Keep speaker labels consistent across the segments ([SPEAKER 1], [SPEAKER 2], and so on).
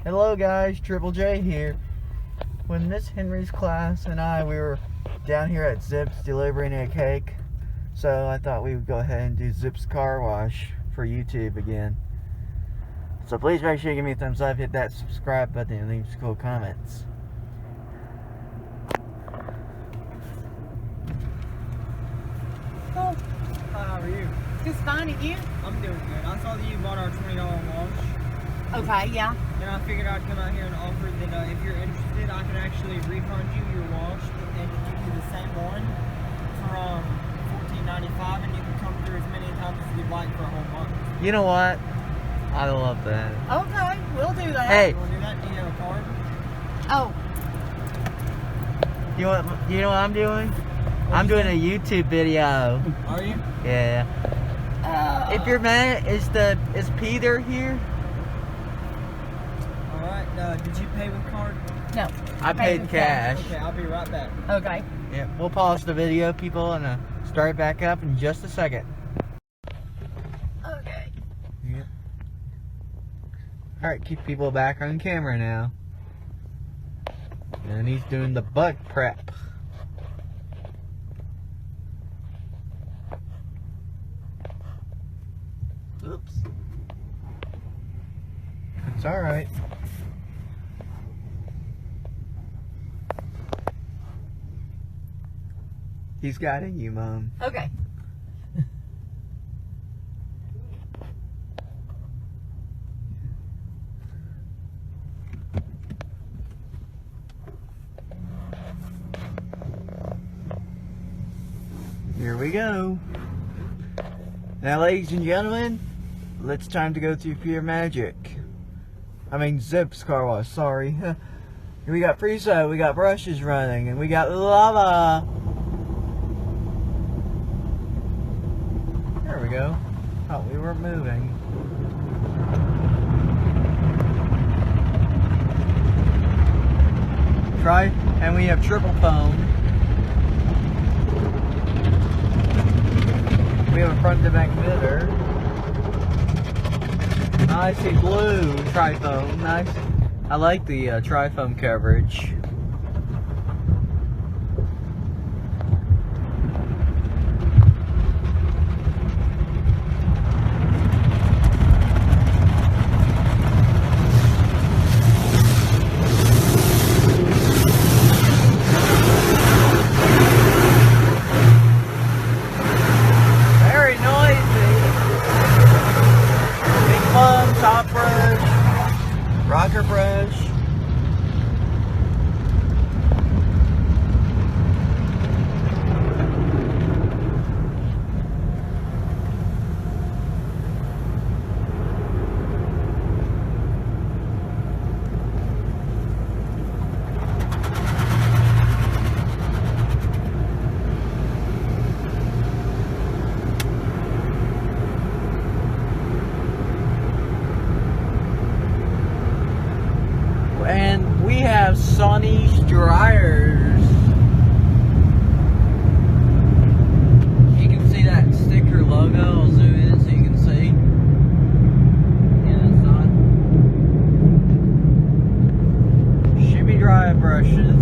[SPEAKER 1] Hello guys, Triple J here. When Miss Henry's class and we were down here at Zips delivering a cake, so I thought we would go ahead and do Zips car wash for YouTube again. So please make sure you give me a thumbs up, hit that subscribe button, and leave some cool comments.
[SPEAKER 2] Oh, how are you?
[SPEAKER 3] Just fine, and you?
[SPEAKER 2] I'm doing good. I saw that you bought our $20 wash.
[SPEAKER 3] Okay, yeah.
[SPEAKER 2] And I figured I'd come out here and offer that if you're interested, I can actually refund you your wash and give you the same one for $14.95, and you can come through as many times as you'd like for a whole month.
[SPEAKER 1] You know what? I love that.
[SPEAKER 3] Okay, we'll do that.
[SPEAKER 1] Hey.
[SPEAKER 2] You want to do that? Do you have a card?
[SPEAKER 3] Oh.
[SPEAKER 1] You know what I'm doing? I'm doing a YouTube video.
[SPEAKER 2] Are you?
[SPEAKER 1] Yeah. If you're mad, is Peter here?
[SPEAKER 2] Alright, did you pay with card?
[SPEAKER 3] No.
[SPEAKER 1] I paid cash.
[SPEAKER 2] Okay, I'll be right back.
[SPEAKER 3] Okay.
[SPEAKER 1] Yeah, we'll pause the video, people, and start it back up in just a second.
[SPEAKER 3] Okay.
[SPEAKER 1] Yeah. Alright, keep people back on camera now. And he's doing the butt prep. Oops. It's alright. He's got it, you Mom.
[SPEAKER 3] Okay.
[SPEAKER 1] Here we go. Now, ladies and gentlemen, it's time to go through Pure Magic. I mean, Zips car wash, sorry. We got pre-soap, we got brushes running, and we got lava. There we go. Oh, we weren't moving. And we have triple foam. We have a front to back emitter. Nice blue tri-foam. Nice. I like the tri-foam coverage. Top brush, rocker brush. And we have Sonny's dryers. You can see that sticker logo. I'll zoom in so you can see. Yeah, it's on. Shimmy dry brushes.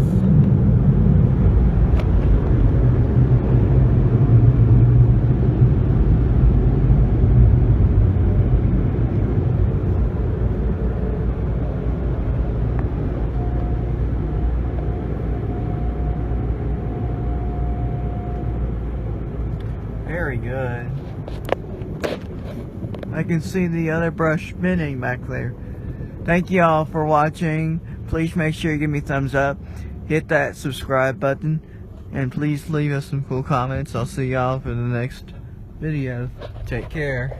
[SPEAKER 1] Very good. I can see the other brush spinning back there. Thank you all for watching. Please make sure you give me a thumbs up. Hit that subscribe button. And please leave us some cool comments. I'll see y'all for the next video. Take care.